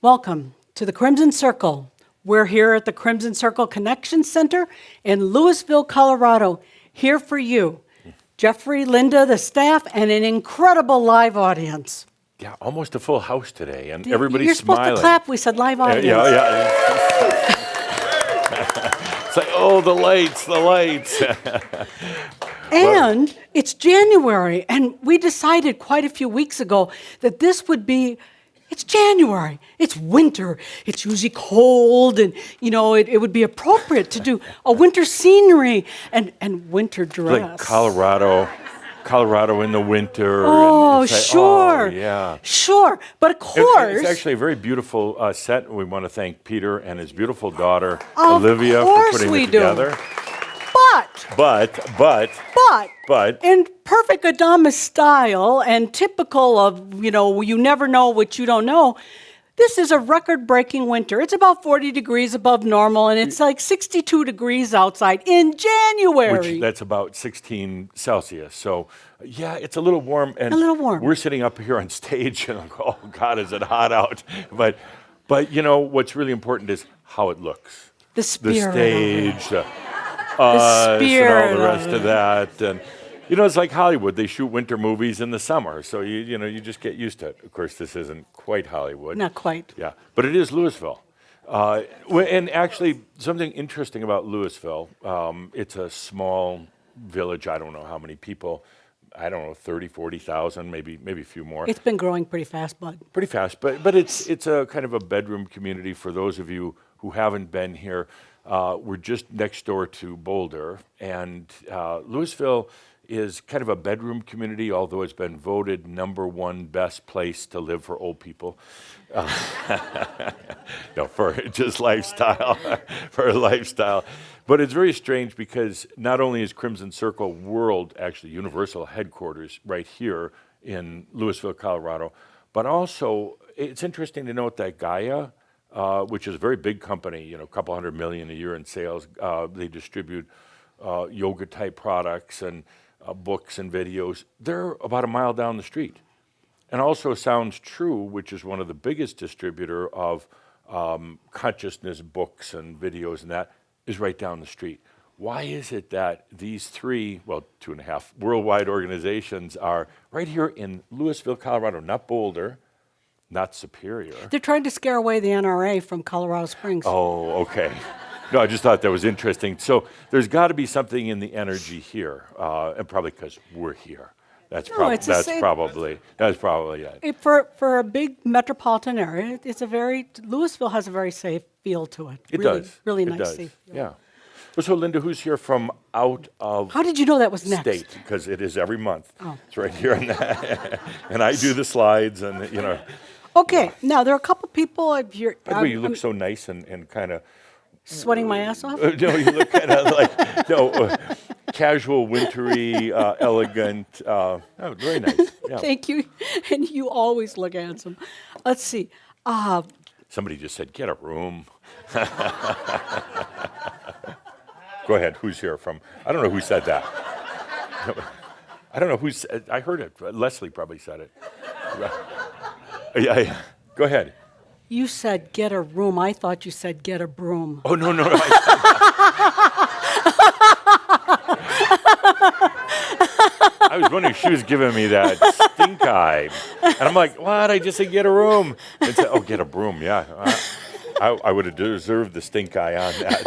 Welcome to the Crimson Circle. We're here at the Crimson Circle Connection Center in Louisville, Colorado, here for you. Jeffrey, Linda, the staff, and an incredible live audience. Yeah, almost a full house today, and everybody's You're smiling. supposed to clap. We said live audience. Yeah. It's like, oh, the lights. And it's January, and we decided quite a few weeks ago that this would be, it's January, it's winter, it's usually cold, and it would be appropriate to do a winter scenery and winter dress. Like Colorado in the winter. Oh, and sure. Yeah. Sure, but of course. It's actually a very beautiful set. We want to thank Peter and his beautiful daughter, Of Olivia, course for putting we it together. do. But in perfect Adamus style and typical of, you never know what you don't know, this is a record-breaking winter. It's about 40 degrees above normal, and it's like 62 degrees outside in January. That's about 16 Celsius. So, yeah, it's a little warm. And a little warm. We're sitting up here on stage, and like, oh, God, is it hot out? But what's really important is how it looks. The spirit. The stage, the us, spirit and all the rest of that. And, it's like Hollywood. They shoot winter movies in the summer, so you just get used to it. Of course, this isn't quite Hollywood. Not quite. Yeah, but it is Louisville. And actually, something interesting about Louisville, it's a small village. I don't know how many people. I don't know, 30, 40,000, maybe a few more. It's been growing pretty fast, bud. Pretty fast, but it's a kind of a bedroom community for those of you who haven't been here. We're just next door to Boulder, and Louisville is kind of a bedroom community, although it's been voted #1 best place to live for old people. No, for just lifestyle, for lifestyle. But it's very strange because not only is Crimson Circle World, actually Universal headquarters right here in Louisville, Colorado, but also it's interesting to note that Gaia, which is a very big company, a couple $100 million a year in sales, they distribute yoga-type products and books and videos. They're about a mile down the street. And also Sounds True, which is one of the biggest distributor of consciousness books and videos and that, is right down the street. Why is it that these 3, 2.5 worldwide organizations are right here in Louisville, Colorado, not Boulder, not Superior? They're trying to scare away the NRA from Colorado Springs. Oh, okay. No, I just thought that was interesting. So there's got to be something in the energy here, and probably because we're here. That's probably it. For a big metropolitan area, Louisville has a very safe feel to it. It does. Really it nice. Does. Safe feel. Yeah. Well, so Linda, who's here from out of How did you know that was next? state? Because it is every month. Oh. It's right here, and I do the slides, and Okay, now there are a couple people. By the way, you look so nice and kind of sweating my ass off. No, you look kind of like casual, wintry, elegant. Very nice. Yeah. Thank you, and you always look handsome. Let's see. Somebody just said, "Get a room." Go ahead. Who's here from? I don't know who said that. I don't know who said. I heard it. Leslie probably said it. Yeah. Go ahead. You said get a room. I thought you said get a broom. Oh, no. I was wondering if she was giving me that stink eye. And I'm like, what? I just said get a room. And said, oh, get a broom. Yeah. I would have deserved the stink eye on that.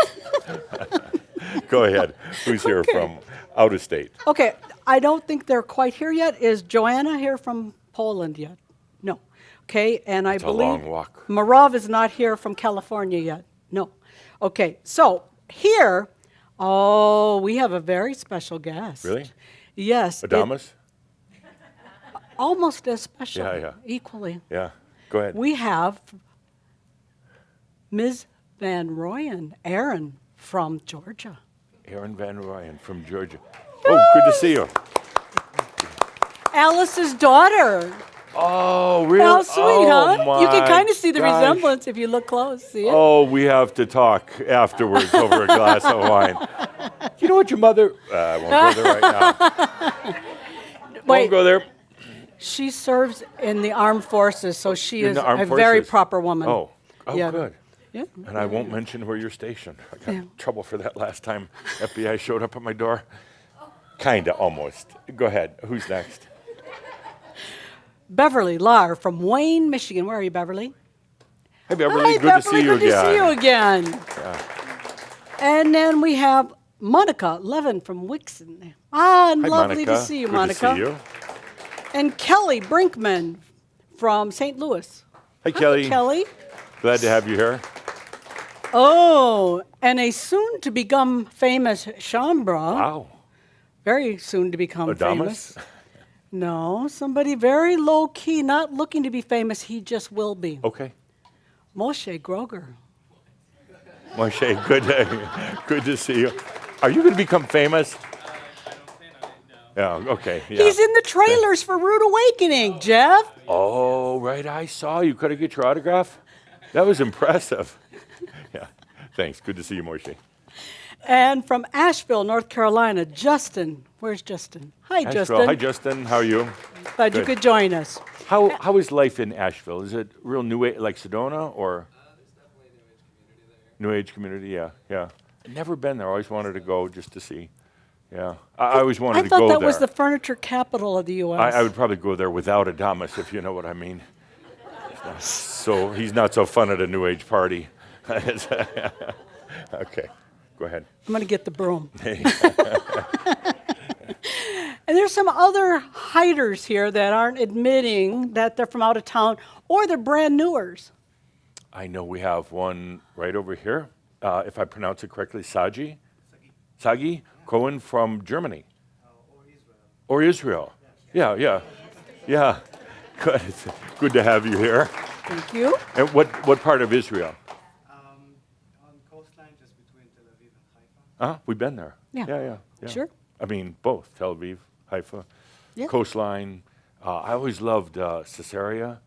Go ahead. Who's here from out of state? Okay. I don't think they're quite here yet. Is Joanna here from Poland yet? No. Okay, and I believe a long walk. Marov is not here from California yet. No. Okay, so here, we have a very special guest. Really? Yes. Adamus? Almost as special. Yeah. Equally. Yeah. Go ahead. We have Ms. Van Royen, Erin from Georgia. Erin Van Royen from Georgia. Oh, good to see you. Alice's daughter. Oh, really? How sweet, huh? You can kind of see the gosh. resemblance if you look close. See it? Oh, we have to talk afterwards over a glass of wine. You know what your mother... I won't go there right now. Wait. Won't go there. She serves in the armed forces, so she In is the armed a very forces? proper woman. Oh, Yeah. good. Yeah. And I won't mention where you're stationed. I got Yeah. in trouble for that last time FBI showed up at my door. Kinda, almost. Go ahead. Who's next? Beverly Lar from Wayne, Michigan. Where are you, Beverly? Hey, Beverly. Hi, Good to see Beverly. you Good to see you again. again. And then we have Monica Levin from Wixon. Ah, Hi, lovely Monica. to see you, Good Monica. to see you. And Kelly Brinkman from St. Louis. Hi, Kelly. Kelly. Glad to have you here. Oh, and a soon to become famous Chambra. Wow. Very soon to become Adamus? famous. No, somebody very low key, not looking to be famous. He just will be. Okay. Moshe Groger. Moshe, good to see you. Are you going to become famous? Yeah, okay. Yeah. He's in the trailers for Rude Awakening, Jeff. Oh, right. I saw you. Could I get your autograph? That was impressive. Yeah. Thanks. Good to see you, Moshe. And from Asheville, North Carolina, Justin. Where's Justin? Hi, Asheville. Justin. Hi, Justin. How are you? Glad you Good. could join us. How is life in Asheville? Is it real new age, like Sedona, or? There's definitely a new age community there. New age community, yeah. Never been there. Always wanted to go just to see. Yeah. I always wanted I to thought go that there. was the furniture capital of the U.S. I would probably go there without Adamus, if you know what I mean. So he's not so fun at a new age party. Okay, go ahead. I'm going to get the broom. And there's some other hiders here that aren't admitting that they're from out of town or they're brand newers. I know we have one right over here. If I pronounce it correctly, Sagi Cohen from Germany. Or Israel. Yeah. Good. Good to have you here. Thank you. And what part of Israel? On coastline, just between Tel Aviv and Haifa. We've been there. Yeah. Yeah. Sure. I mean, both Tel Aviv, Haifa, Yeah. coastline. I always loved Caesarea.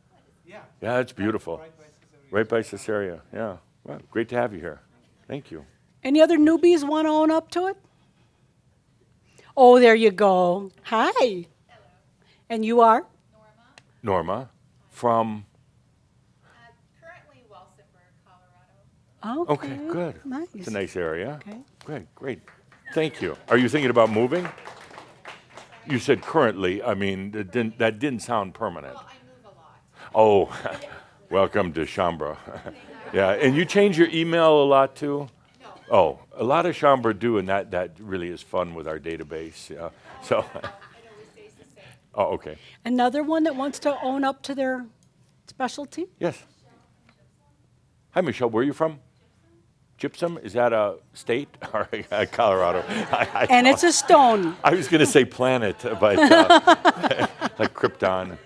Yeah, it's beautiful. Right by Caesarea. Right by Caesarea. Yeah. Well, great to have you here. Thank you. Any other newbies want to own up to it? Oh, there you go. Hi. And you are? Norma from. Currently Walsenburg, Colorado. Okay. Okay, good. Nice. It's a nice area. Okay. Good, great. Thank you. Are you thinking about moving? You said currently. I mean, that didn't sound permanent. Well, I move a lot. Oh, welcome to Chambra. Yeah, and you change your email a lot too? No. Oh, a lot of Chambra do, and that really is fun with our database. Yeah. So, It always stays the same. oh, okay. Another one that wants to own up to their specialty? Yes. Hi, Michelle. Where are you from? Gypsum? Is that a state? Or Colorado? And it's a stone. I was going to say planet, but like Krypton.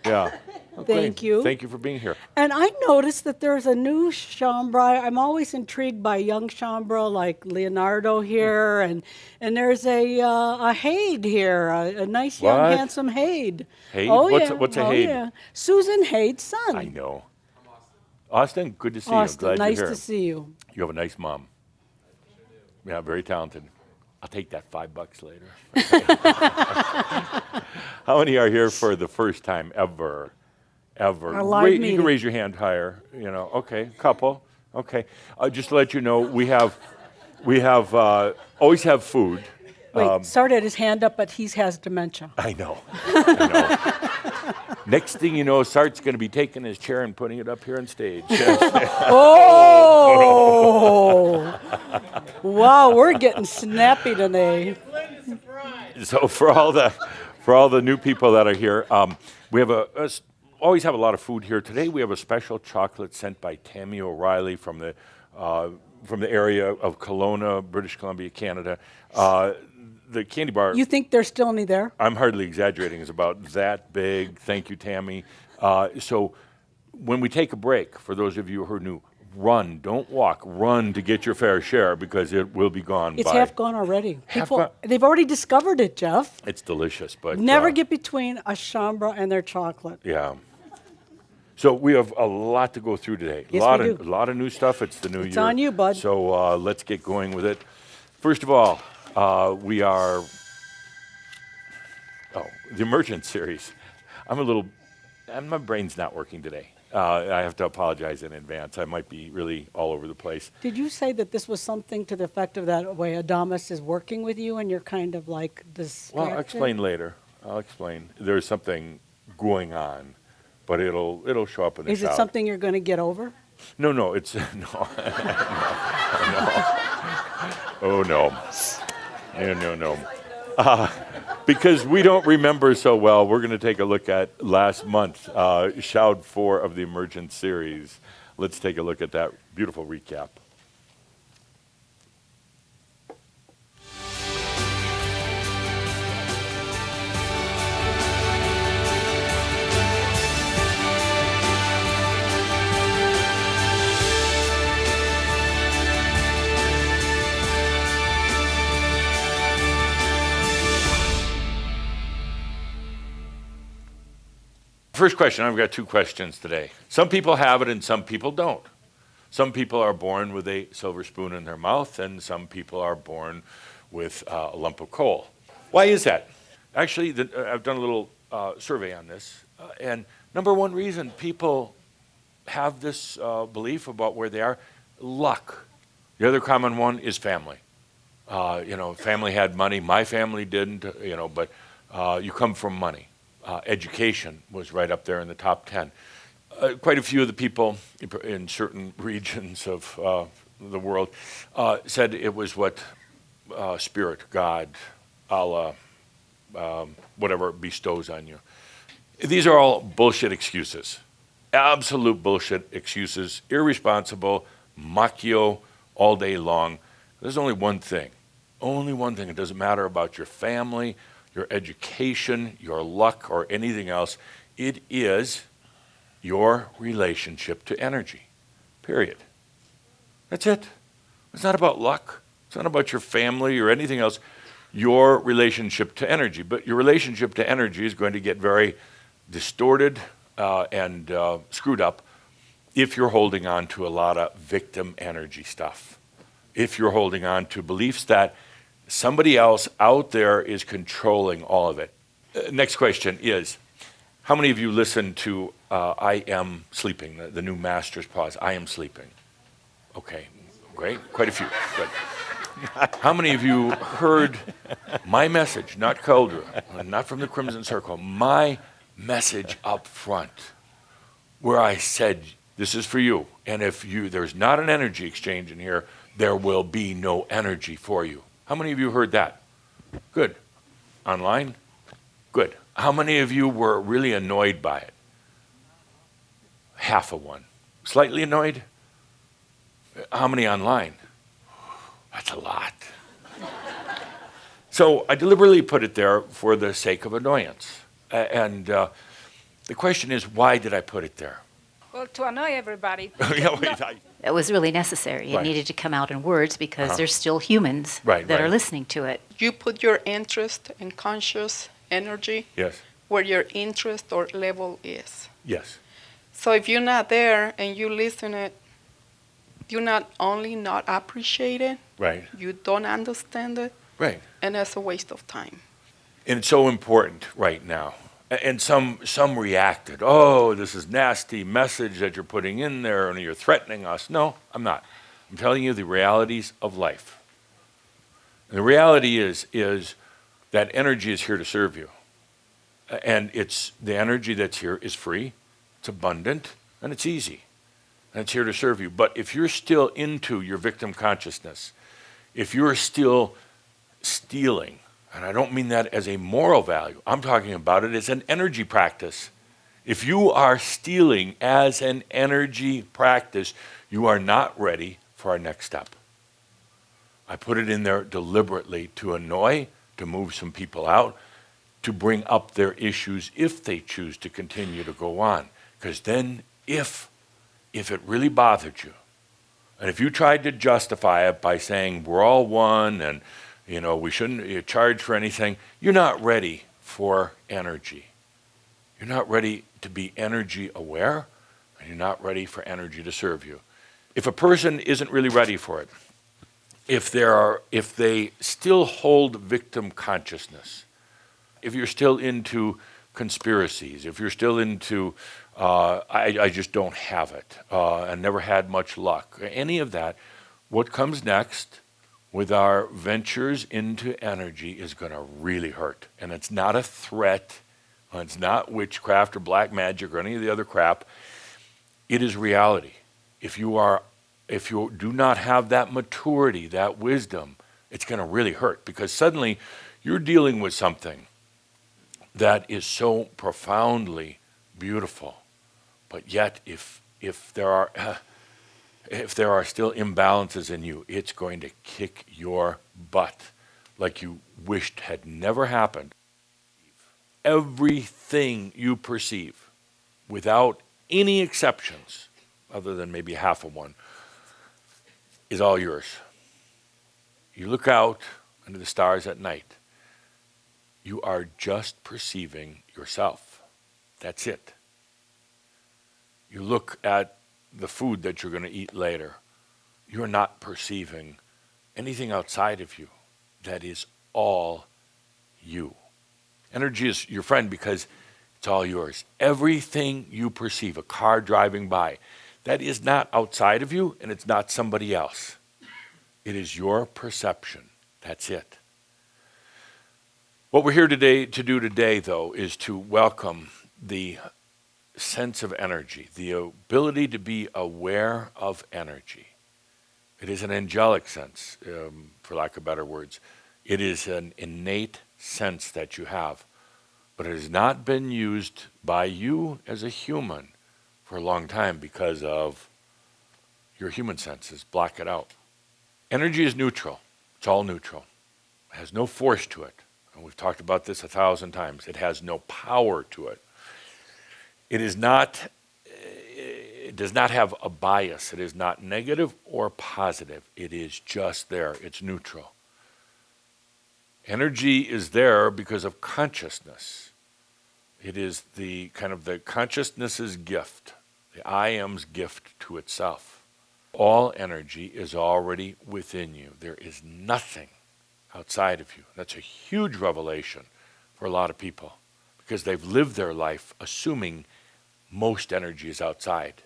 Yeah. Oh, Thank great. you. Thank you for being here. And I noticed that there's a new Chambra. I'm always intrigued by young Chambra like Leonardo here, and there's a Haid here, a nice young What? handsome Haid. Haid? Oh, What's a oh, Haid? Yeah. Susan Haid's son. I know. Austin, good to see Austin, you. Glad nice you're here. to see you. You have a nice mom. Yeah, very talented. I'll take that $5 later. How many are here for the first time ever? A live You can meeting. raise your hand higher. You know, okay, couple. Okay, just to let you know, we have always have food. Wait, Sart had his hand up, but he has dementia. I know. Next thing you know, Sart's going to be taking his chair and putting it up here on stage. Oh! Wow, we're getting snappy today. So for all the new people that are here, we have always have a lot of food here. Today we have a special chocolate sent by Tammy O'Reilly from the area of Kelowna, British Columbia, Canada. The candy bar. You think there's still any there? I'm hardly exaggerating. It's about that big. Thank you, Tammy. So when we take a break, for those of you who are new, run, don't walk, run to get your fair share because it will be gone. It's half gone already. Half People, gone? they've already discovered it, Jeff. It's delicious, but Never get between a Chambra and their chocolate. Yeah. So we have a lot to go through today. Yes, a we do. lot of new stuff. It's the new It's year. on you, bud. So let's get going with it. First of all, we are the Emergence series. my brain's not working today. I have to apologize in advance. I might be really all over the place. Did you say that this was something to the effect of that way Adamus is working with you and you're kind of like distracted? Well, I'll explain later. I'll explain. There's something going on, but it'll show up in the Is shout. it something you're going to get over? No, it's no. Oh no. No. Because we don't remember so well, we're going to take a look at last month, Shout 4 of the Emergence series. Let's take a look at that beautiful recap. First question, I've got two questions today. Some people have it and some people don't. Some people are born with a silver spoon in their mouth and some people are born with a lump of coal. Why is that? Actually, I've done a little survey on this. And number one reason people have this belief about where they are, luck. The other common one is family. Family had money, my family didn't, but you come from money. Education was right up there in the top 10. Quite a few of the people in certain regions of the world said it was what Spirit, God, Allah, whatever bestows on you. These are all bullshit excuses. Absolute bullshit excuses, irresponsible, macchio all day long. There's only one thing. Only one thing. It doesn't matter about your family, your education, your luck, or anything else. It is your relationship to energy, period. That's it. It's not about luck. It's not about your family or anything else. Your relationship to energy. But your relationship to energy is going to get very distorted and screwed up if you're holding on to a lot of victim energy stuff. If you're holding on to beliefs that somebody else out there is controlling all of it. Next question is, how many of you listen to I Am Sleeping, the new Master's Pause, I Am Sleeping? Okay, great, quite a few, good. How many of you heard my message, not Cauldre, not from the Crimson Circle, my message up front, where I said, this is for you, and if there's not an energy exchange in here, there will be no energy for you. How many of you heard that? Good. Online? Good. How many of you were really annoyed by it? Half of one. Slightly annoyed? How many online? That's a lot. So I deliberately put it there for the sake of annoyance. And the question is, why did I put it there? Well, to annoy everybody. It was really necessary. It Right. needed to come out in words because there's still humans Right, that right. are listening to it. You put your interest and conscious energy Yes, where your interest or level is. yes. So if you're not there and you listen it, you not only not appreciate it, Right, you don't understand it, right. and that's a waste of time. And it's so important right now. And some reacted, oh, this is nasty message that you're putting in there and you're threatening us. No, I'm not. I'm telling you the realities of life. And the reality is that energy is here to serve you. And it's the energy that's here is free, it's abundant, and it's easy. And it's here to serve you. But if you're still into your victim consciousness, if you're still stealing, and I don't mean that as a moral value, I'm talking about it as an energy practice. If you are stealing as an energy practice, you are not ready for our next step. I put it in there deliberately to annoy, to move some people out, to bring up their issues if they choose to continue to go on. Because then if it really bothered you, and if you tried to justify it by saying we're all one and we shouldn't charge for anything, you're not ready for energy. You're not ready to be energy aware, and you're not ready for energy to serve you. If a person isn't really ready for it, if they still hold victim consciousness, if you're still into conspiracies, if you're still into, I just don't have it, and never had much luck, any of that, what comes next with our ventures into energy is going to really hurt. And it's not a threat. It's not witchcraft or black magic or any of the other crap. It is reality. If you do not have that maturity, that wisdom, it's going to really hurt, because suddenly you're dealing with something that is so profoundly beautiful. But yet, if there are still imbalances in you, it's going to kick your butt like you wished had never happened. Everything you perceive, without any exceptions, other than maybe half of one, is all yours. You look out under the stars at night, you are just perceiving yourself. That's it. You look at the food that you're going to eat later, you're not perceiving anything outside of you. That is all you. Energy is your friend because it's all yours. Everything you perceive, a car driving by, that is not outside of you, and it's not somebody else. It is your perception. That's it. What we're here today to do today, though, is to welcome the sense of energy, the ability to be aware of energy. It is an angelic sense, for lack of better words. It is an innate sense that you have, but it has not been used by you as a human for a long time because of your human senses block it out. Energy is neutral. It's all neutral. It has no force to it. And we've talked about this 1,000 times. It has no power to it. It does not have a bias. It is not negative or positive. It is just there. It's neutral. Energy is there because of consciousness. It is the kind of the consciousness's gift, the I am's gift to itself. All energy is already within you. There is nothing outside of you. That's a huge revelation for a lot of people because they've lived their life assuming most energy is outside.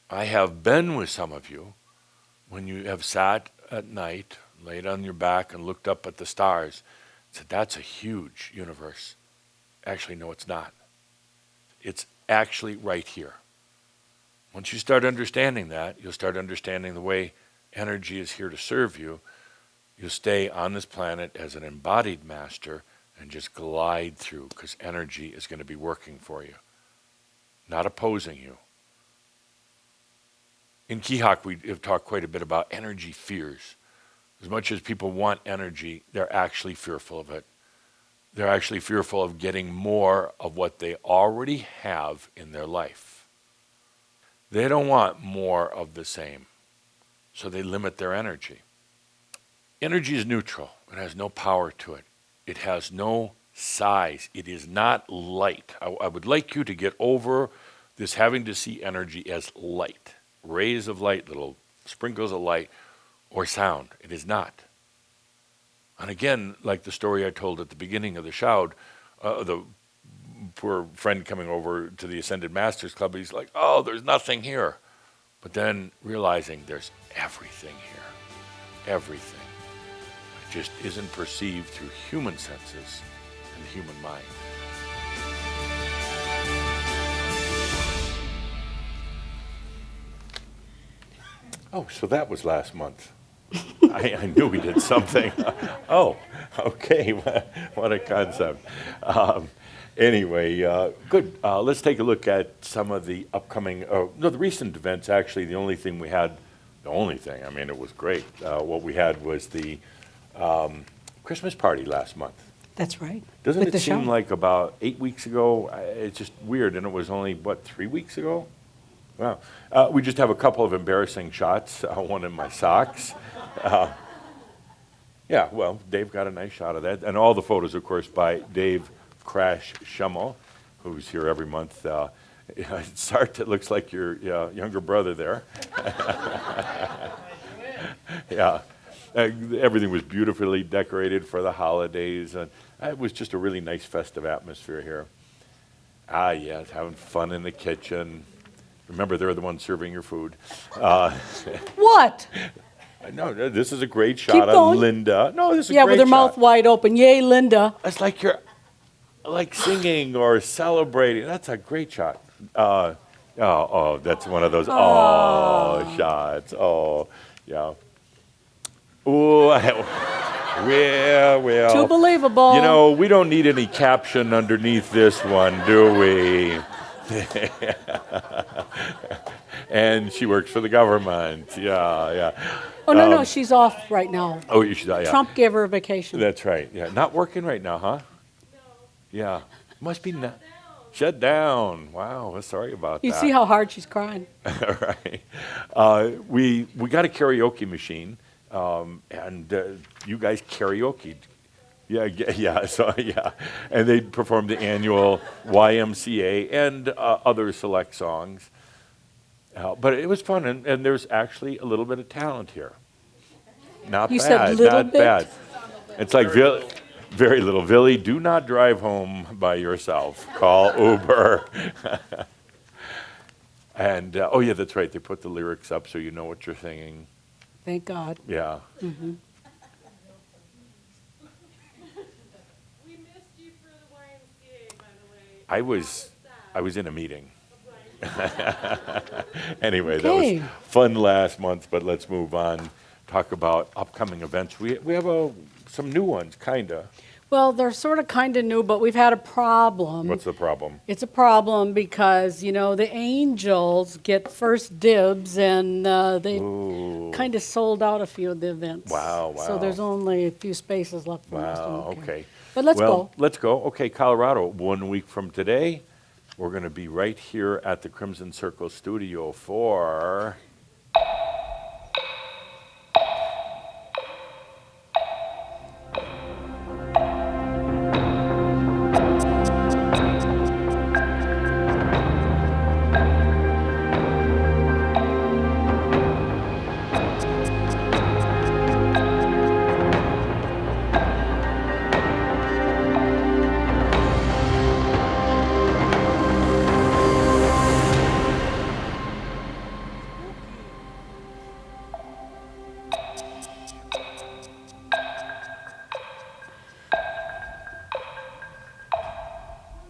I have been with some of you when you have sat at night, laid on your back and looked up at the stars, said, that's a huge universe. Actually, no, it's not. It's actually right here. Once you start understanding that, you'll start understanding the way energy is here to serve you. You'll stay on this planet as an embodied master and just glide through because energy is going to be working for you, not opposing you. In Kihak, we have talked quite a bit about energy fears. As much as people want energy, they're actually fearful of it. They're actually fearful of getting more of what they already have in their life. They don't want more of the same, so they limit their energy. Energy is neutral. It has no power to it. It has no size. It is not light. I would like you to get over this having to see energy as light. Rays of light, little sprinkles of light, or sound. It is not. And again, like the story I told at the beginning of the shout, the poor friend coming over to the Ascended Masters Club, he's like, oh, there's nothing here. But then realizing there's everything here. Everything. It just isn't perceived through human senses and the human mind. Oh, so that was last month. I knew we did something. Oh, okay. What a concept. Anyway, good. Let's take a look at some of the upcoming, the recent events. Actually, the only thing, I mean, it was great. What we had was the Christmas party last month. That's right. Doesn't With it seem like about 8 weeks ago? It's just weird, and it was only, 3 weeks ago? Wow. We just have a couple of embarrassing shots, one in my socks. Yeah, well, Dave got a nice shot of that. And all the photos, of course, by Dave Crash Schummel, who's here every month. Sart, it looks like your younger brother there. Yeah. Everything was beautifully decorated for the holidays, and it was just a really nice festive atmosphere here. Ah, yes, having fun in the kitchen. Remember, they're the ones serving your food. What? No, this is a great Keep shot of going. Linda. No, this is a Yeah, great with her shot. mouth wide open. Yay, Linda. It's like you're like singing or celebrating. That's a great shot. That's one of those shots. Oh, yeah. Oh, well. Too believable. You know, we don't need any caption underneath this one, do we? And she works for the government. Yeah. Oh, no, she's off right now. Oh, you should. Yeah. Trump gave her a vacation. That's right. Yeah, not working right now, huh? No. Yeah, must be not. Shut down. Wow, sorry about You that. see how hard she's crying. Right. We got a karaoke machine, and you guys karaoke'd. Yeah. So yeah, and they performed the annual YMCA and other select songs. But it was fun, and there's actually a little bit of talent here. Not You bad. said little not bit? bad. It's like very little. Billy, do not drive home by yourself. Call Uber. And oh yeah, that's right. They put the lyrics up so you know what you're singing. Thank God. Yeah. Mm-hmm. We missed you for the YMCA, by the way. I was in a meeting. Anyway, Okay. that was fun last month, but let's move on. Talk about upcoming events. We have some new ones, kinda. Well, they're sort of kind of new, but we've had a problem. What's the problem? It's a problem because, the Angels get first dibs, and they Ooh. kind of sold out a few of the events. Wow. So there's only a few spaces left for us. Wow, okay. But let's Well, go. let's go. Okay, Colorado, 1 week from today, we're going to be right here at the Crimson Circle studio for...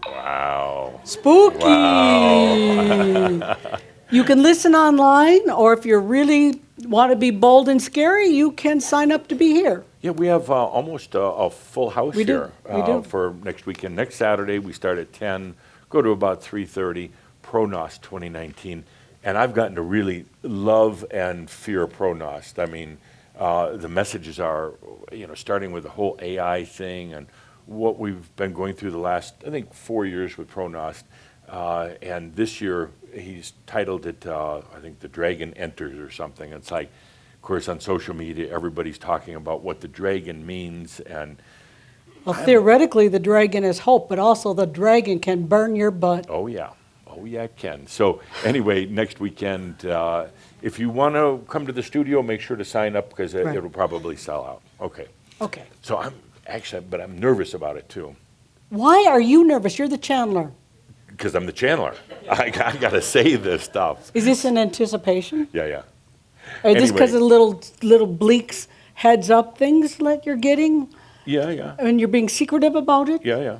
Wow. Spooky. Wow. You can listen online, or if you really want to be bold and scary, you can sign up to be here. Yeah, we have almost a full house We do. here We do. for next weekend. Next Saturday, we start at 10, go to about 3:30, Pronost 2019. And I've gotten to really love and fear Pronost. I mean, the messages are, starting with the whole AI thing and what we've been going through the last, I think, 4 years with Pronost. And this year, he's titled it, I think, The Dragon Enters or something. It's like, of course, on social media, everybody's talking about what the dragon means. And Well, theoretically, the dragon is hope, but also the dragon can burn your butt. oh, yeah, it can. So anyway, next weekend, if you want to come to the studio, make sure to sign up because Right. it'll probably sell out. Okay. Okay. So I'm nervous about it too. Why are you nervous? You're the channeler. Because I'm the channeler. I got to say this stuff. Is this in anticipation? Yeah. Or is this because Anyway. of the little bleaks heads up things that you're getting? Yeah. And you're being secretive about it? Yeah.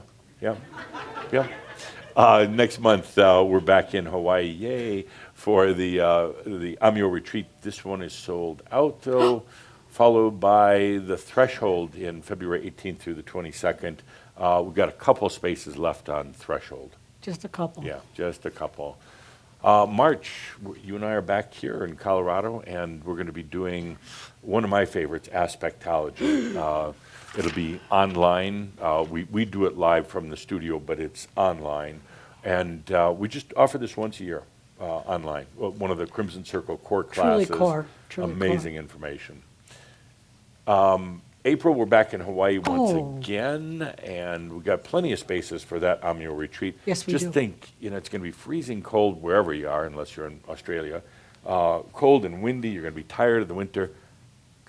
Next month, we're back in Hawaii, yay, for the Amio retreat. This one is sold out, though, followed by the Threshold in February 18th through the 22nd. We've got a couple spaces left on Threshold. Just a couple. Yeah, just a couple. March, you and I are back here in Colorado, and we're going to be doing one of my favorites, Aspectology. It'll be online. We do it live from the studio, but it's online. And we just offer this once a year online. One of the Crimson Circle core Truly classes. core. Truly Amazing information. April, we're back in Hawaii once again, and we've got plenty of spaces for that Amio retreat. Yes, we Just do. think, it's going to be freezing cold wherever you are, unless you're in Australia. Cold and windy, you're going to be tired of the winter.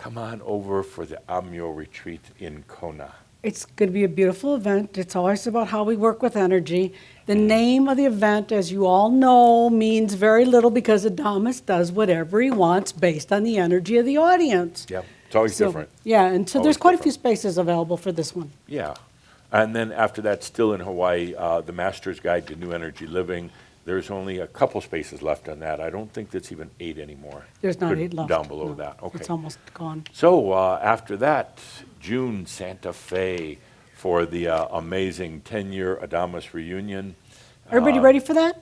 come on over for the Amyo retreat in Kona. It's going to be a beautiful event. It's always about how we work with energy. The name of the event, as you all know, means very little because Adamus does whatever he wants based on the energy of the audience. Yep, it's always different. Yeah, and so Always there's quite a few different. spaces available for this one. Yeah. And then after that, still in Hawaii, the Master's Guide to New Energy Living. There's only a couple spaces left on that. I don't think that's even 8 anymore. There's not Could- 8 left. Down below No, that, okay. It's almost gone. So after that, June, Santa Fe for the amazing 10-year Adamus reunion. Everybody ready for that?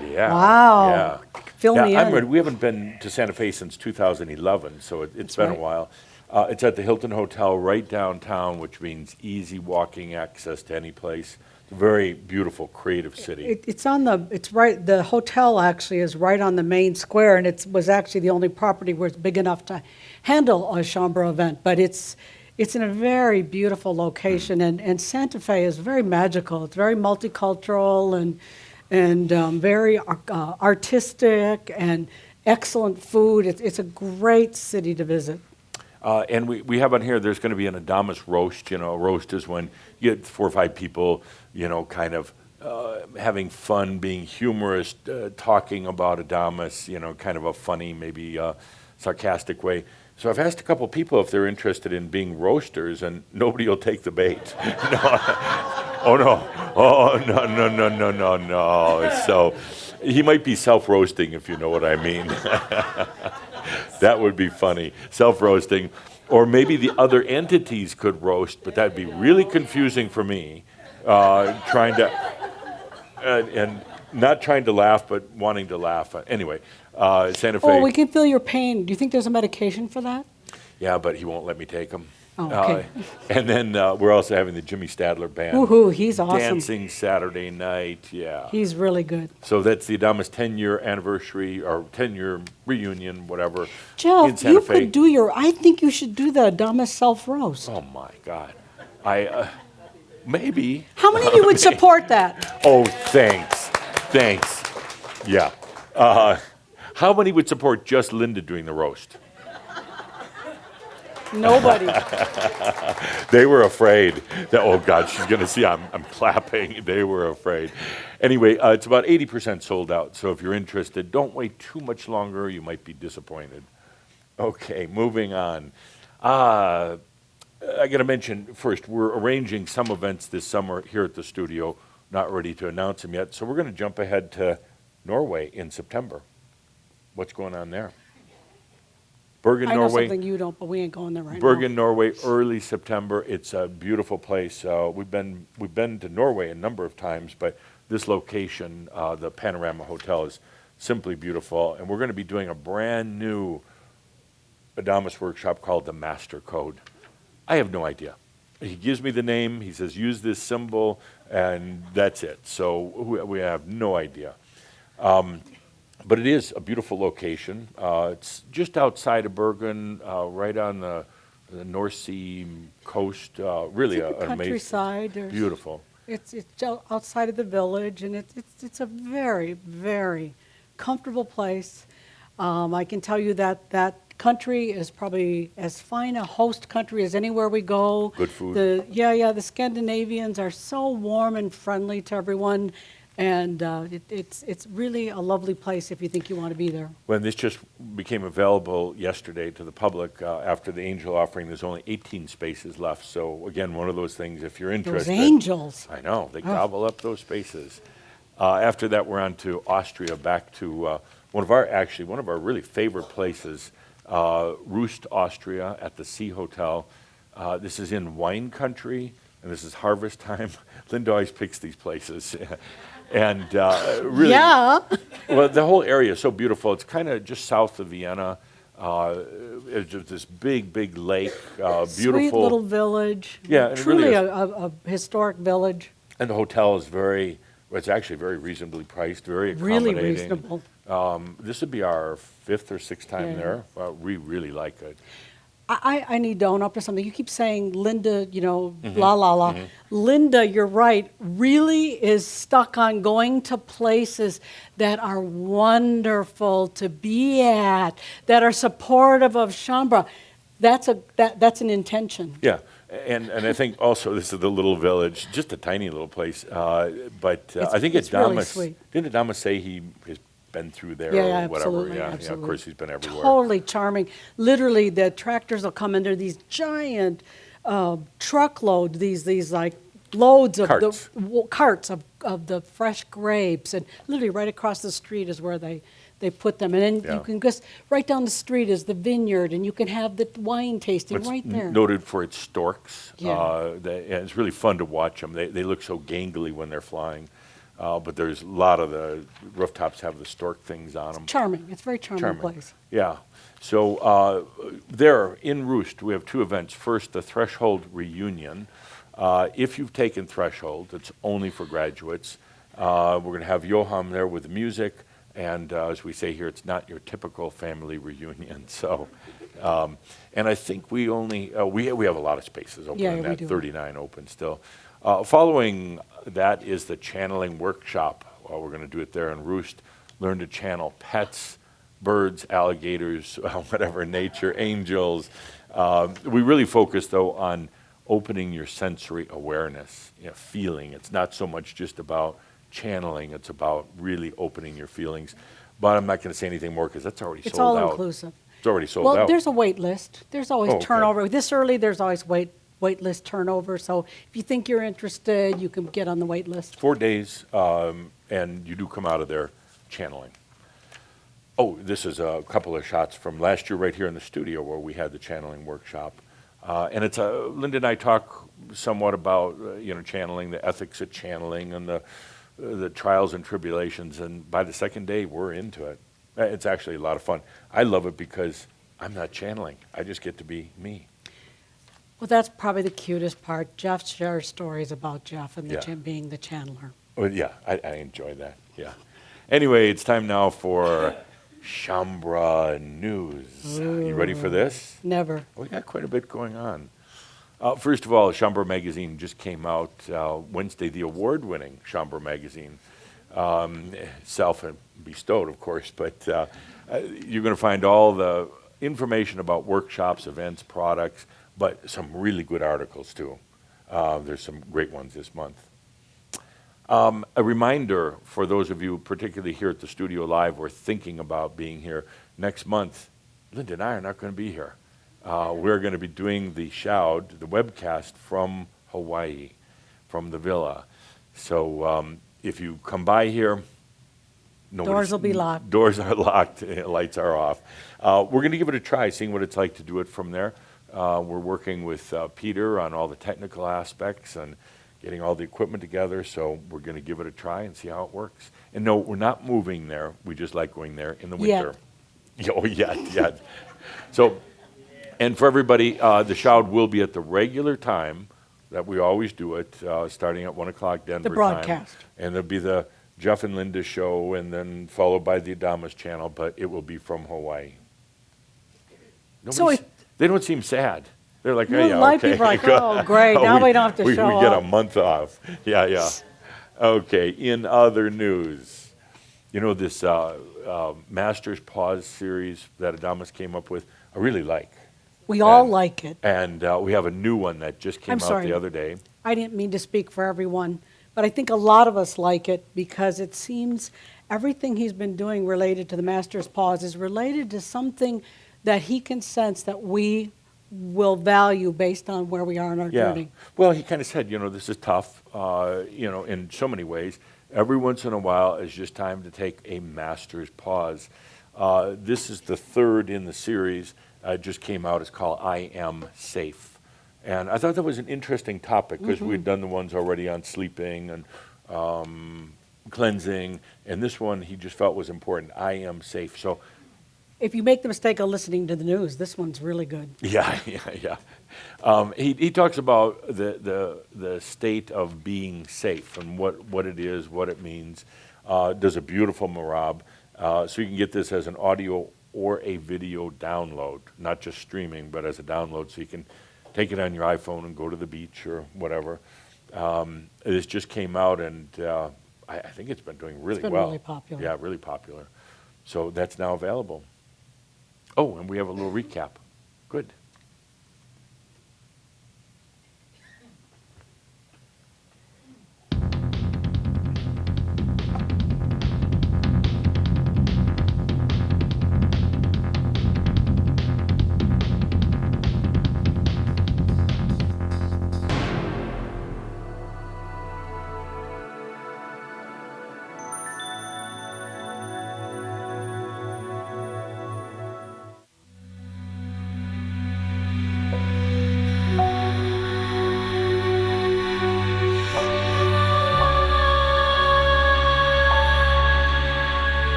Yeah. Wow. Yeah. Fill me I'm in. ready. We haven't been to Santa Fe since 2011, so it's That's been right. a while. It's at the Hilton Hotel right downtown, which means easy walking access to any place. It's a very beautiful, creative city. It's right, the hotel actually is right on the main square, and it was actually the only property where it's big enough to handle a Shambra event, but it's in a very beautiful location, and Santa Fe is very magical. It's very multicultural and very artistic and excellent food. It's a great city to visit. And we have on here, there's going to be an Adamus roast. You know, a roast is when you get 4 or 5 people, you know, kind of having fun, being humorous, talking about Adamus, you know, kind of a funny, maybe sarcastic way. So I've asked a couple people if they're interested in being roasters, and nobody will take the bait. No. Oh, no. Oh, no. So he might be self-roasting, if you know what I mean. That would be funny, self-roasting. Or maybe the other entities could roast, but that'd be really confusing for me, trying to, and not trying to laugh, but wanting to laugh. Anyway, Santa Fe. Oh, we can feel your pain. Do you think there's a medication for that? Yeah, but he won't let me take them. Oh, okay. And then we're also having the Jimmy Stadler Band. Woohoo, he's awesome. Dancing Saturday night, yeah. He's really good. So that's the Adamus 10-year anniversary, or 10-year reunion, whatever, in Jeff, Santa you Fe. could do I think you should do the Adamus self-roast. Oh, my God. Maybe. How many of you would support that? Oh, thanks. Yeah. How many would support just Linda doing the roast? Nobody. They were afraid that, oh God, she's going to see I'm clapping. They were afraid. Anyway, it's about 80% sold out. So if you're interested, don't wait too much longer. You might be disappointed. Okay, moving on. I got to mention first, we're arranging some events this summer here at the studio. Not ready to announce them yet. So we're going to jump ahead to Norway in September. What's going on there? Bergen, I know Norway. something you don't, but we ain't going there right Bergen, Norway, early September. It's a beautiful place. We've been to Norway a number of times, but this location, the Panorama Hotel, is simply beautiful. And we're going to be doing a brand new Adamus workshop called the Master Code. I have no idea. He gives me the name. He says, use this symbol, and that's it. So we have no idea. But it is a beautiful location. It's just outside of Bergen, right on the North Sea coast. Really now. an amazing, Countryside. beautiful. It's outside of the village, and it's a very, very comfortable place. I can tell you that country is probably as fine a host country as anywhere we go. Good food. The Scandinavians are so warm and friendly to everyone, and it's really a lovely place if you think you want to be there. When this just became available yesterday to the public after the angel offering, there's only 18 spaces left. So again, one of those things, if you're interested. Those angels. I know, they gobble up those spaces. After that, we're on to Austria, back to one of our really favorite places, Roost, Austria, at the Sea Hotel. This is in wine country, and this is harvest time. Linda always picks these places. And really, Yeah. well, the whole area is so beautiful. It's kind of just south of Vienna. It's just this big lake, beautiful. Sweet little village. Yeah, and it really truly is. a historic village. And the hotel is it's actually very reasonably priced, very Really accommodating. reasonable. This would be our 5th or 6th time Yeah. there. We really like it. I need to own up to something. You keep saying Linda, Mm-hmm. la la la. Linda, you're right, really is stuck on going to places that are wonderful to be at, that are supportive of Shambra. That's that's an intention. Yeah, and I think also this is the little village, just a tiny little place. But I think it's really Adamus, sweet. didn't Adamus say he has been through there Yeah, or whatever? absolutely, Yeah, absolutely. of course he's been everywhere. Totally charming. Literally, the tractors will come under these giant truckload, these like loads of Carts. carts of the fresh grapes, and literally right across the street is where they put them. And then Yeah. you can just, right down the street is the vineyard, and you can have the wine tasting It's right there. noted for its storks. Yeah. And it's really fun to watch them. They look so gangly when they're flying. But there's a lot of the rooftops have the stork things on them. Charming. It's a very charming place. Yeah. So there in Roost, we have two events. First, the Threshold Reunion. If you've taken Threshold, it's only for graduates. We're going to have Johan there with the music. And as we say here, it's not your typical family reunion. So, and I think we only, we have a lot of spaces open Yeah, on we that, do. 39 open still. Following that is the channeling workshop. We're going to do it there in Roost. Learn to channel pets, birds, alligators, whatever, nature, angels. We really focus, though, on opening your sensory awareness, feeling. It's not so much just about channeling, it's about really opening your feelings. But I'm not going to say anything more because that's already It's sold all out. inclusive. It's already sold Well, out. there's a wait list. There's always Oh, okay. turnover. This early, there's always wait list turnover. So if you think you're interested, you can get on the wait list. 4 days, and you do come out of there channeling. Oh, this is a couple of shots from last year right here in the studio where we had the channeling workshop. And it's Linda and I talk somewhat about, channeling, the ethics of channeling and the trials and tribulations. And by the second day, we're into it. It's actually a lot of fun. I love it because I'm not channeling. I just get to be me. Well, that's probably the cutest part. Jeff shares stories about Jeff and Yeah. being the channeler. Well, yeah, I enjoy that, yeah. Anyway, it's time now for Shambra News. You ready for this? Never. We got quite a bit going on. First of all, Shambra Magazine just came out Wednesday, the award-winning Shambra Magazine. Self-bestowed, of course, but you're going to find all the information about workshops, events, products, but some really good articles, too. There's some great ones this month. A reminder for those of you, particularly here at the studio live, or thinking about being here next month, Linda and I are not going to be here. We're going to be doing the Shoud, the webcast from Hawaii, from the villa. So if you come by here, Doors will be locked. Doors are locked, lights are off. We're going to give it a try, seeing what it's like to do it from there. We're working with Peter on all the technical aspects and getting all the equipment together, so we're going to give it a try and see how it works. And no, we're not moving there. We just like going there in the winter. Oh, yet. So, and for everybody, the Shoud will be at the regular time that we always do it, starting at 1 o'clock Denver time. broadcast. And there'll be the Jeff and Linda show, and then followed by the Adamus channel, but it will be from Hawaii. So They don't seem sad. They're like, No, oh, yeah, light okay. people are like, oh, great, now we don't have to we show get up. a month off. Yeah. Okay, in other news, this Master's Pause series that Adamus came up with, I really like. We all like it. And we have a new one that just came I'm out sorry. the other day. I didn't mean to speak for everyone, but I think a lot of us like it because it seems everything he's been doing related to the Master's Pause is related to something that he can sense that we will value based on where we are in our journey. Well, he kind of said, this is tough, in so many ways. Every once in a while, it's just time to take a master's pause. This is the third in the series. It just came out. It's called I Am Safe. And I thought that was an interesting topic because we'd done the ones already on sleeping and cleansing. And this one he just felt was important. I am safe. So If you make the mistake of listening to the news, this one's really good. Yeah. He talks about the state of being safe and what it is, what it means. Does a beautiful marab. So you can get this as an audio or a video download, not just streaming, but as a download, so you can take it on your iPhone and go to the beach or whatever. This just came out, and I think it's been doing really It's been well. really popular. Yeah, really popular. So that's now available. Oh, and we have a little recap. Good.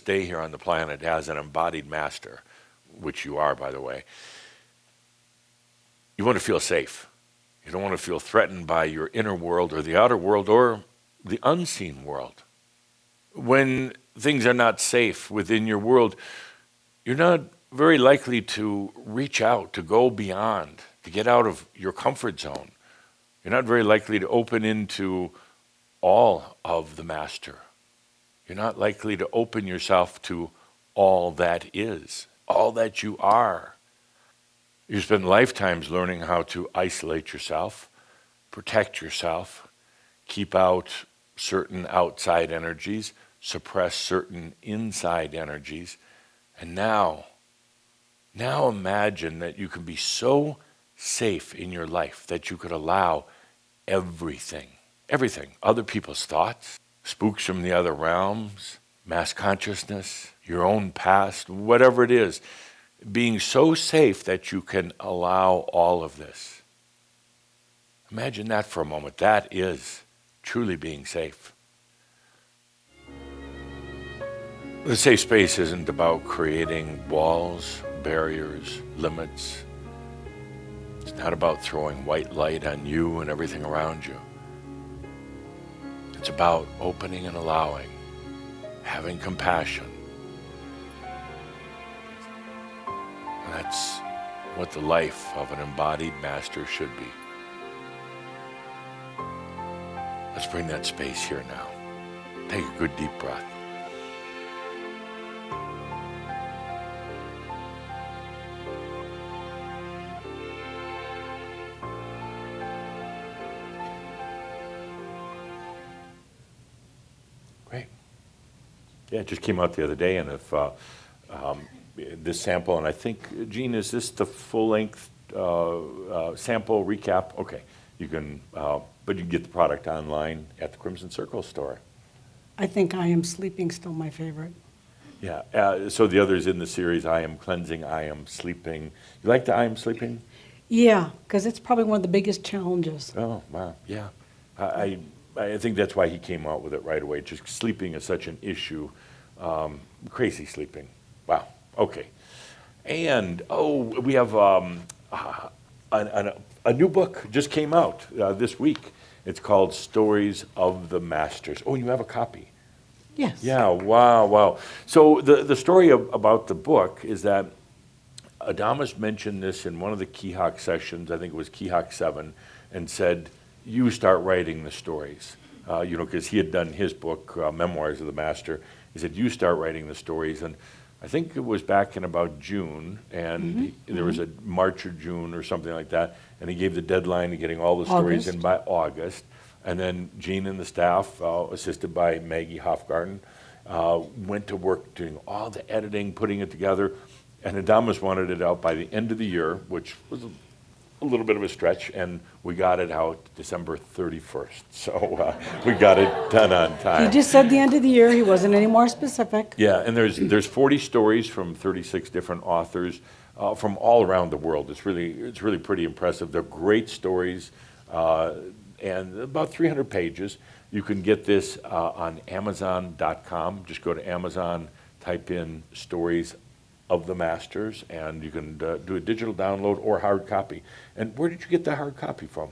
stay here on the planet as an embodied master, which you are, by the way, you want to feel safe. You don't want to feel threatened by your inner world or the outer world or the unseen world. When things are not safe within your world, you're not very likely to reach out, to go beyond, to get out of your comfort zone. You're not very likely to open into all of the master. You're not likely to open yourself to all that is, all that you are. You spend lifetimes learning how to isolate yourself, protect yourself, keep out certain outside energies, suppress certain inside energies. And now imagine that you can be so safe in your life that you could allow everything, other people's thoughts, spooks from the other realms, mass consciousness, your own past, whatever it is, being so safe that you can allow all of this. Imagine that for a moment. That is truly being safe. The safe space isn't about creating walls, barriers, limits. It's not about throwing white light on you and everything around you. It's about opening and allowing, having compassion. And that's what the life of an embodied master should be. Let's bring that space here now. Take a good deep breath. Great. Yeah, it just came out the other day, and if this sample, and I think, Jean, is this the full-length sample recap? Okay, you can, but you can get the product online at the Crimson Circle store. I think I Am Sleeping still my favorite. Yeah, so the others in the series, I Am Cleansing, I Am Sleeping. You like the I Am Sleeping? Yeah, because it's probably one of the biggest challenges. Oh, wow, yeah. I think that's why he came out with it right away. Just sleeping is such an issue. Crazy sleeping. Wow, okay. And, we have a new book just came out this week. It's called Stories of the Masters. Oh, you have a copy? Yes. Yeah, wow. So the story about the book is that Adamus mentioned this in one of the Kihak sessions, I think it was Kihak 7, and said, you start writing the stories. Because he had done his book, Memoirs of the Master. He said, you start writing the stories. And I think it was back in about June, and there was a March or June or something like that, and he gave the deadline to getting all the stories in by August. And then Jean and the staff, assisted by Maggie Hofgarten, went to work doing all the editing, putting it together, and Adamus wanted it out by the end of the year, which was a little bit of a stretch, and we got it out December 31st. So we got it done on time. He just said the end of the year. He wasn't any more specific. Yeah, and there's 40 stories from 36 different authors from all around the world. It's really pretty impressive. They're great stories, and about 300 pages. You can get this on Amazon.com. Just go to Amazon, type in Stories of the Masters, and you can do a digital download or hard copy. And where did you get the hard copy from?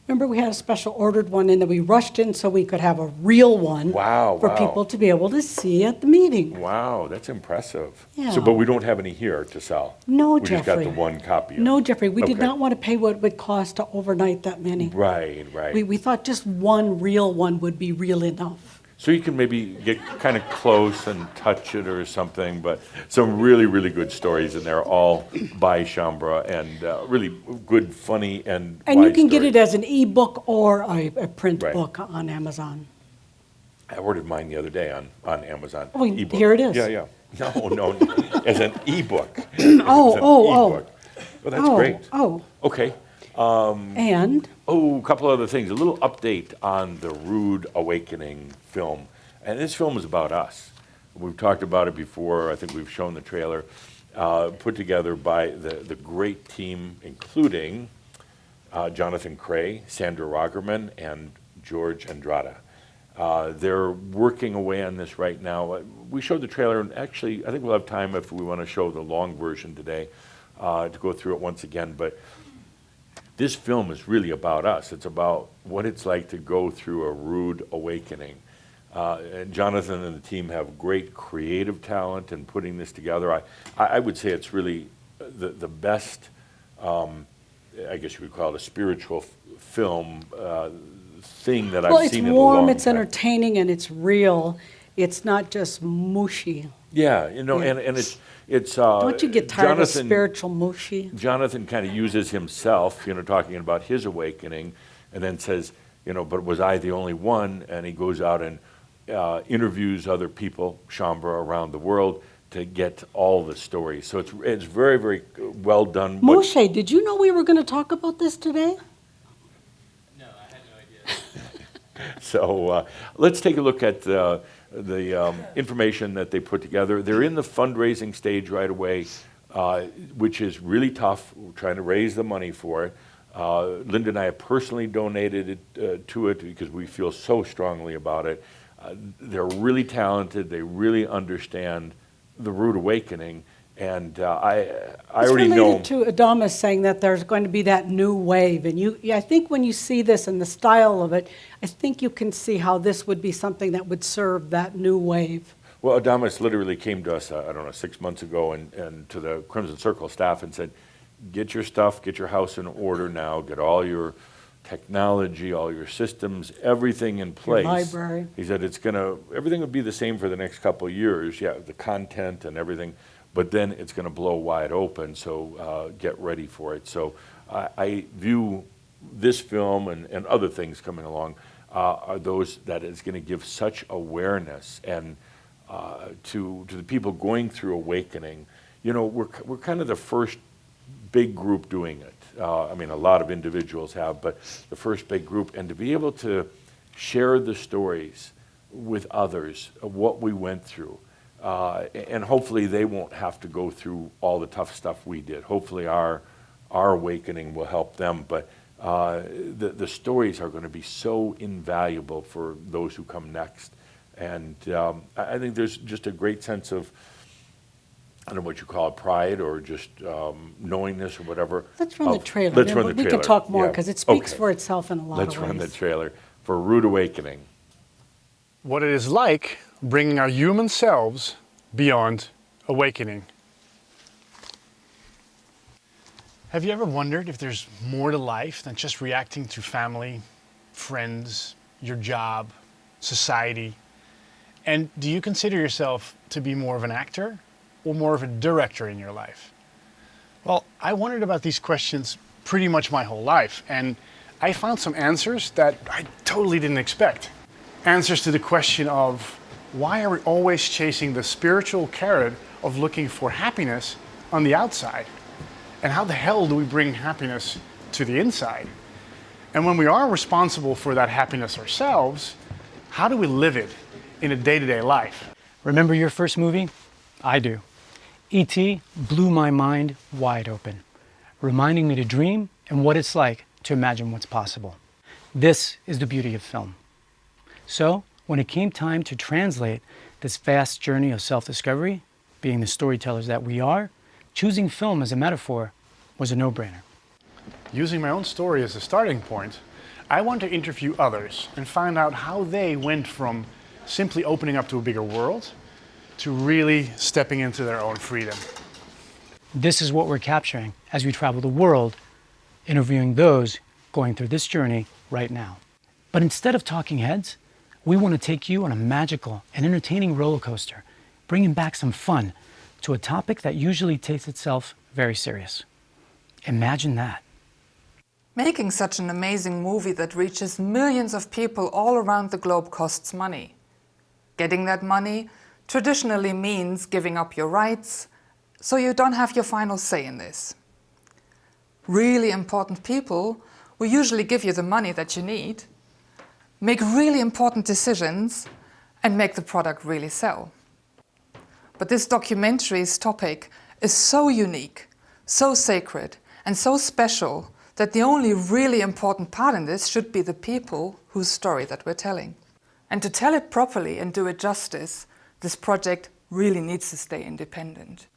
Remember, we had a special ordered one in that we rushed in so we could have a real one for people to be able to see at the meeting. Wow, that's impressive. Yeah. So, but we don't have any here to sell. No, we Jeffrey. We just got the one copy. No, Jeffrey. We did Okay. not want to pay what it would cost to overnight that many. Right. We thought just one real one would be real enough. So you can maybe get kind of close and touch it or something, but some really, really good stories in there, all by Shambra, and really good, funny, and And you wise can get stories. it as an ebook or a print Right. book on Amazon. I ordered mine the other day on Amazon. Oh, ebook. here it is. Yeah. No, as an ebook. Oh. Well, that's great. Okay. And A couple other things. A little update on the Rude Awakening film. And this film is about us. We've talked about it before. I think we've shown the trailer. Put together by the great team, including Jonathan Cray, Sandra Rogerman, and George Andrada. They're working away on this right now. We showed the trailer, and actually, I think we'll have time if we want to show the long version today to go through it once again. But this film is really about us. It's about what it's like to go through a rude awakening. And Jonathan and the team have great creative talent in putting this together. I would say it's really the best, I guess you would call it a spiritual film thing that I've seen in a long time. Well, it's warm, it's entertaining, and it's real. It's not just mushy. Yeah, you know, Yeah. and it's Don't you get tired Jonathan, of spiritual mushy? Jonathan kind of uses himself, you know, talking about his awakening, and then says, you know, but was I the only one? And he goes out and interviews other people, Shambra, around the world to get all the stories. So it's very, very well done. Moshe, did you know we were going to talk about this today? No, I had no idea. So let's take a look at the information that they put together. They're in the fundraising stage right away, which is really tough. We're trying to raise the money for it. Linda and I have personally donated it, to it because we feel so strongly about it. They're really talented. They really understand the rude awakening. And I already know. It's related to Adamus saying that there's going to be that new wave. And I think when you see this and the style of it, I think you can see how this would be something that would serve that new wave. Well, Adamus literally came to us, 6 months ago, and to the Crimson Circle staff and said, get your stuff, get your house in order now, get all your technology, all your systems, everything in place. Library. He said everything will be the same for the next couple of years, yeah, the content and everything, but then it's going to blow wide open, so get ready for it. So I view this film and other things coming along are those that is going to give such awareness and to the people going through awakening. You know, we're kind of the first big group doing it. I mean, a lot of individuals have, but the first big group, and to be able to share the stories with others of what we went through, and hopefully they won't have to go through all the tough stuff we did. Hopefully our awakening will help them, but the stories are going to be so invaluable for those who come next. And I think there's just a great sense of, I don't know what you call it, pride or just knowingness or whatever. Let's run the trailer. Let's then run the we trailer. can talk more Yeah. because it speaks Okay. for itself in a lot Let's of ways. run the trailer for Rude Awakening. What it is like bringing our human selves beyond awakening. Have you ever wondered if there's more to life than just reacting to family, friends, your job, society? And do you consider yourself to be more of an actor or more of a director in your life? Well, I wondered about these questions pretty much my whole life, and I found some answers that I totally didn't expect. Answers to the question of why are we always chasing the spiritual carrot of looking for happiness on the outside? And how the hell do we bring happiness to the inside? And when we are responsible for that happiness ourselves, how do we live it in a day-to-day life? Remember your first movie? I do. E.T. blew my mind wide open, reminding me to dream and what it's like to imagine what's possible. This is the beauty of film. So, when it came time to translate this vast journey of self-discovery, being the storytellers that we are, choosing film as a metaphor was a no-brainer. Using my own story as a starting point, I want to interview others and find out how they went from simply opening up to a bigger world to really stepping into their own freedom. This is what we're capturing as we travel the world, interviewing those going through this journey right now. But instead of talking heads, we want to take you on a magical and entertaining roller coaster, bringing back some fun to a topic that usually takes itself very serious. Imagine that. Making such an amazing movie that reaches millions of people all around the globe costs money. Getting that money traditionally means giving up your rights, so you don't have your final say in this. Really important people will usually give you the money that you need, make really important decisions, and make the product really sell. But this documentary's topic is so unique, so sacred, and so special that the only really important part in this should be the people whose story that we're telling. And to tell it properly and do it justice, this project really needs to stay independent.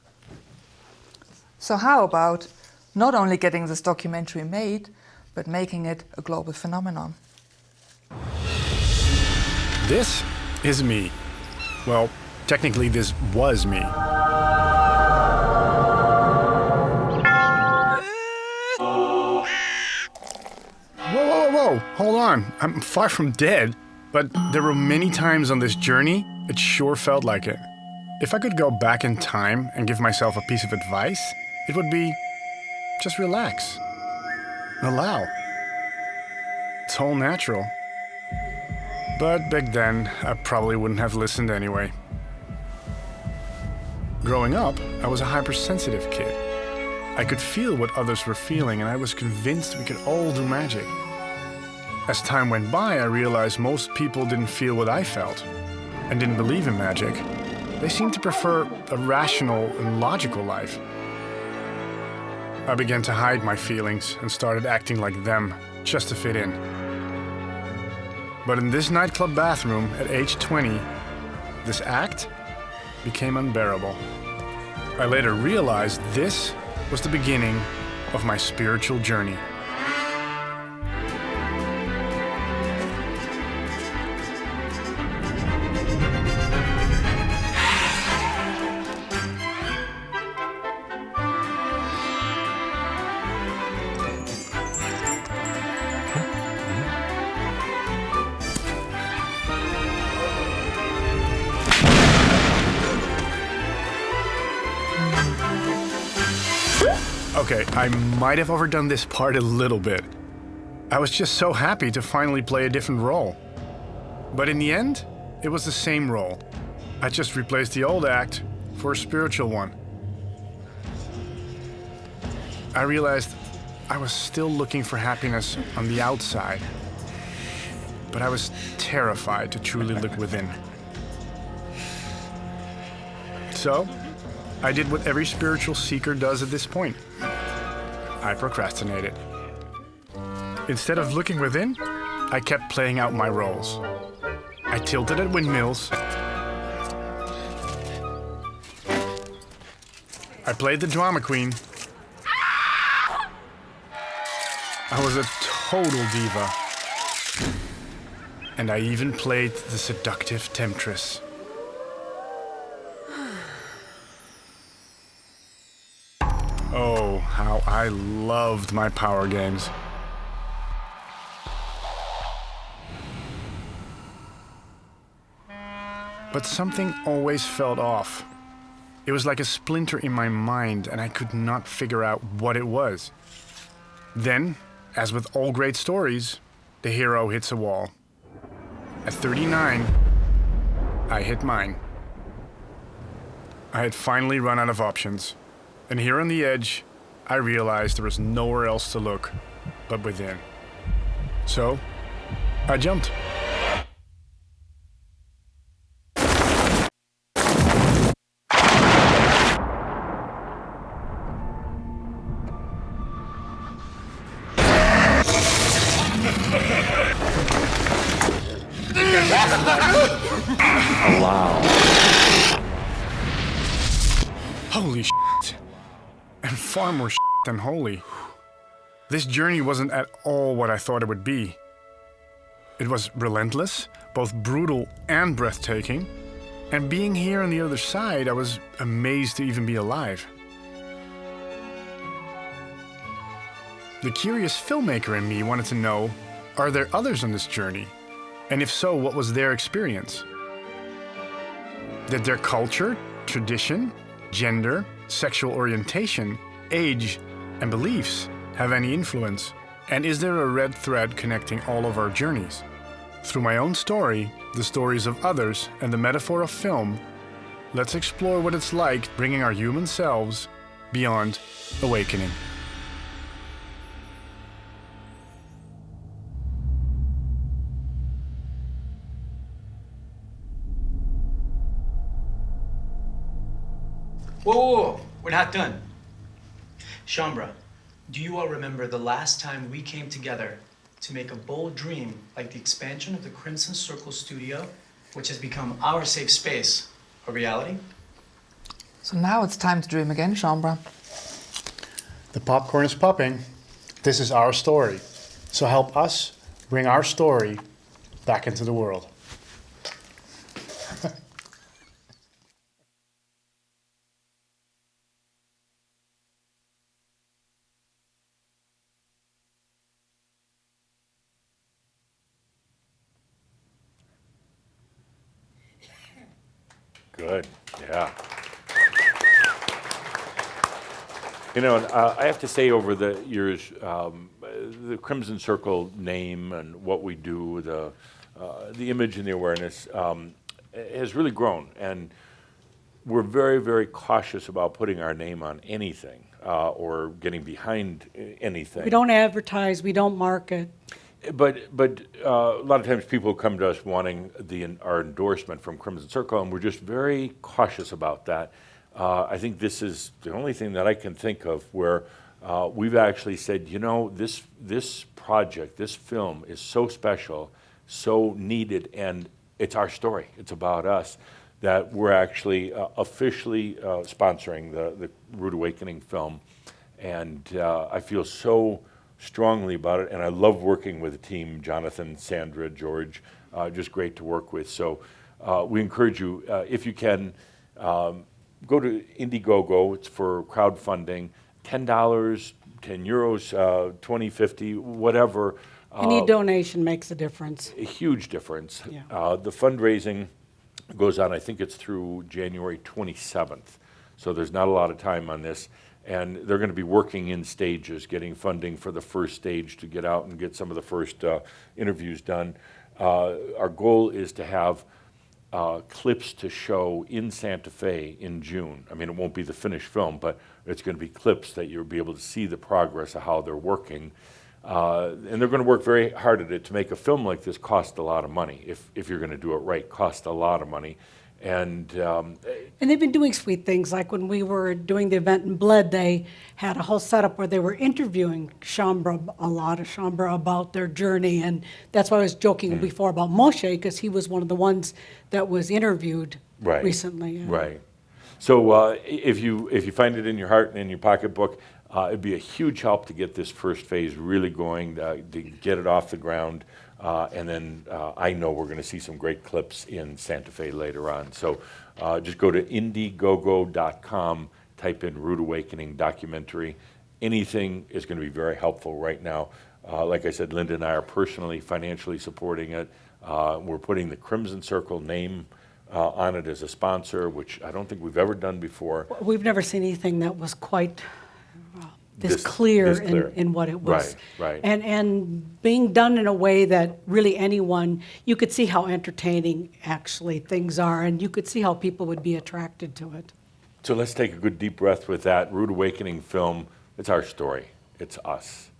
So how about not only getting this documentary made, but making it a global phenomenon? This is me. Well, technically this was me. Whoa, hold on. I'm far from dead, but there were many times on this journey it sure felt like it. If I could go back in time and give myself a piece of advice, it would be just relax. Allow. It's all natural. But back then, I probably wouldn't have listened anyway. Growing up, I was a hypersensitive kid. I could feel what others were feeling, and I was convinced we could all do magic. As time went by, I realized most people didn't feel what I felt and didn't believe in magic. They seemed to prefer a rational and logical life. I began to hide my feelings and started acting like them just to fit in. But in this nightclub bathroom at age 20, this act became unbearable. I later realized this was the beginning of my spiritual journey. Okay, I might have overdone this part a little bit. I was just so happy to finally play a different role. But in the end, it was the same role. I just replaced the old act for a spiritual one. I realized I was still looking for happiness on the outside, but I was terrified to truly look within. So, I did what every spiritual seeker does at this point. I procrastinated. Instead of looking within, I kept playing out my roles. I tilted at windmills. I played the drama queen. I was a total diva. And I even played the seductive temptress. Oh, how I loved my power games. But something always felt off. It was like a splinter in my mind, and I could not figure out what it was. Then, as with all great stories, the hero hits a wall. At 39, I hit mine. I had finally run out of options. And here on the edge, I realized there was nowhere else to look but within. So, I jumped. Holy shit. And far more shit than holy. This journey wasn't at all what I thought it would be. It was relentless, both brutal and breathtaking. And being here on the other side, I was amazed to even be alive. The curious filmmaker in me wanted to know, are there others on this journey? And if so, what was their experience? Did their culture, tradition, gender, sexual orientation, age, and beliefs have any influence? And is there a red thread connecting all of our journeys? Through my own story, the stories of others, and the metaphor of film, let's explore what it's like bringing our human selves beyond awakening. Whoa, we're not done. Shambra, do you all remember the last time we came together to make a bold dream like the expansion of the Crimson Circle studio, which has become our safe space, a reality? So now it's time to dream again, Chambra. The popcorn is popping. This is our story. So help us bring our story back into the world. Good, yeah. You know, I have to say over the years, the Crimson Circle name and what we do, the image and the awareness has really grown. And we're very, very cautious about putting our name on anything or getting behind anything. We don't advertise, we don't market. But a lot of times people come to us wanting our endorsement from Crimson Circle, and we're just very cautious about that. I think this is the only thing that I can think of where we've actually said, you know, this project, this film is so special, so needed, and it's our story. It's about us, that we're actually officially sponsoring the Rude Awakening film. And I feel so strongly about it, and I love working with the team, Jonathan, Sandra, George, just great to work with. So we encourage you, if you can, go to Indiegogo. It's for crowdfunding, $10, 10 euros, 20, 50, whatever. Any donation makes a difference. A huge difference. Yeah. The fundraising goes on, I think it's through January 27th. So there's not a lot of time on this. And they're going to be working in stages, getting funding for the first stage to get out and get some of the first interviews done. Our goal is to have clips to show in Santa Fe in June. I mean, it won't be the finished film, but it's going to be clips that you'll be able to see the progress of how they're working. And they're going to work very hard at it. To make a film like this cost a lot of money. If you're going to do it right, cost a lot of money. And they've been doing sweet things. Like when we were doing the event in Bled, they had a whole setup where they were interviewing a lot of Chambra about their journey. And that's why I was joking before about Moshe, because he was one of the ones that was interviewed recently. Yeah. Right. So if you find it in your heart and in your pocketbook, it'd be a huge help to get this first phase really going, to get it off the ground. And then I know we're going to see some great clips in Santa Fe later on. So just go to Indiegogo.com, type in Rude Awakening documentary. Anything is going to be very helpful right now. Like I said, Linda and I are personally, financially supporting it. We're putting the Crimson Circle name on it as a sponsor, which I don't think we've ever done before. We've never seen anything that was quite this clear in what it was. Right. And being done in a way that really anyone, you could see how entertaining actually things are, and you could see how people would be attracted to it. So let's take a good deep breath with that. Rude Awakening film, it's our story. It's us.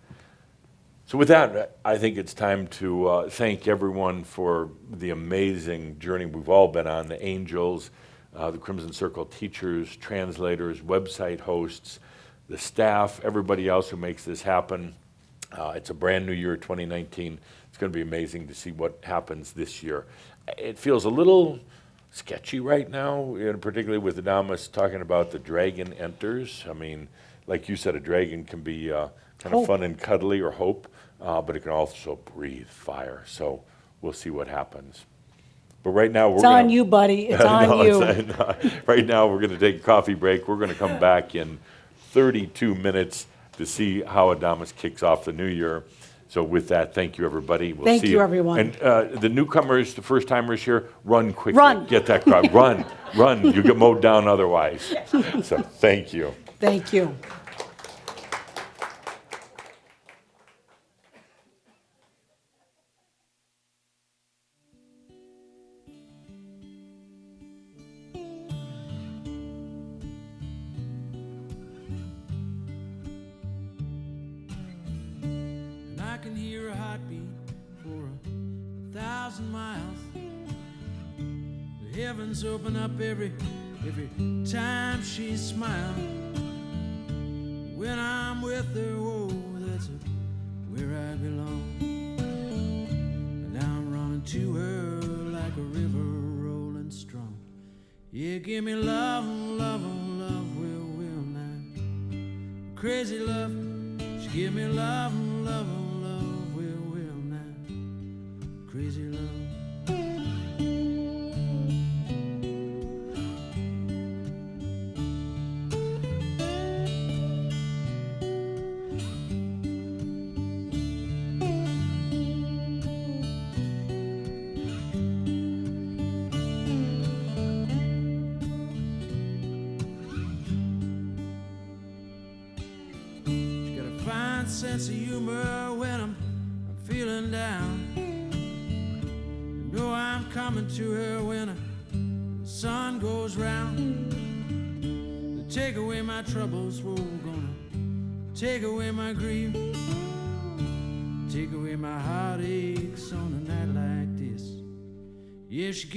So with that, I think it's time to thank everyone for the amazing journey we've all been on, the angels, the Crimson Circle teachers, translators, website hosts, the staff, everybody else who makes this happen. It's a brand new year, 2019. It's going to be amazing to see what happens this year. It feels a little sketchy right now, particularly with Adamus talking about the dragon enters. I mean, like you said, a dragon can be kind of fun and cuddly, or hope, but it can also breathe fire. So we'll see what happens. But right now, it's on you, buddy. It's on you. Right now, we're going to take a coffee break. We're going to come back in 32 minutes to see how Adamus kicks off the new year. So with that, thank you, everybody. We'll thank see you, everyone. And the newcomers, the first-timers here, run quickly. Run. Get that crowd. Run. You get mowed down otherwise. So thank you. Thank you. I can hear a heartbeat for 1,000 miles. The heavens open up every time she smiles. When I'm with her, oh, that's where I belong. coming to her like a river rolling strong. Yeah, give me love, love, love, will now. Crazy love, she give me love, love, love, will now. Crazy love. Sense of humor when I'm feeling down. You know I'm coming to her when the sun goes round. To take away my troubles, we're gonna take away my grief, take away my heartaches on a night like this. Yeah, she